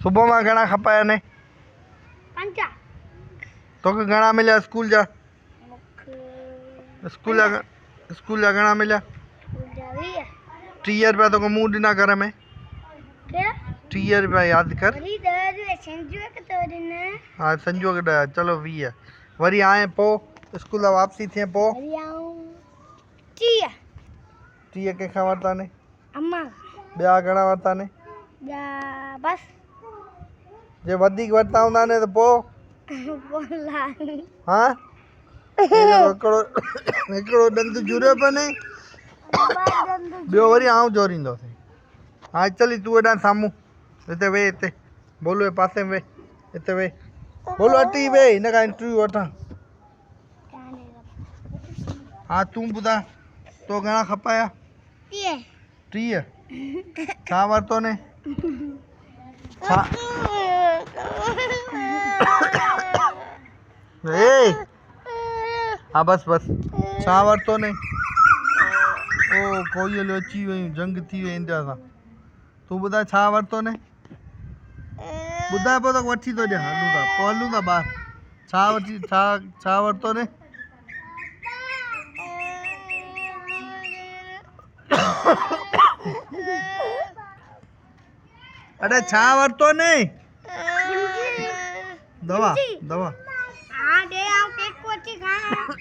सुबह में घणा खपाया ने पंजा तो घणा मिला स्कूल जा स्कूल जा घणा मिला 30 रुपया तो मुंह दिना घर में 30 रुपया याद कर हाँ संजू के चलो 20 वरी आए पो स्कूल वापसी थे पो 30 के खा वरता ने अम्मा ब्या घणा वरता ने बस जे वधिक वरता हुंदा ने तो पो हाँ हिकिड़ो हिकिड़ो ॾंद जुड़ियो पियो ने ॿियो वरी आउं जोरींदोसीं हाँ चली तूं हेॾां साम्हूं हिते वे हिते बोलो जे पासे में वे हिते वे बोलो अटी वे हिन खां इंटरव्यू वठां हाँ तूं ॿुधाए तो घणा खपाया 30 छा वरितो ने छा ए हाँ बस बस छा वरितो ने ओ कोई हलो अची वयूं जंग थी वई इंडिया सां तूं ॿुधाए छा वरितो ने ॿुधाए पोइ त वठी थो ॾियां हलूं था ॿाहिरि छा वठी छा वरितो ने अरे छा वरितो ने दवा दवा हाँ दे आओ केक को अच्छी खाना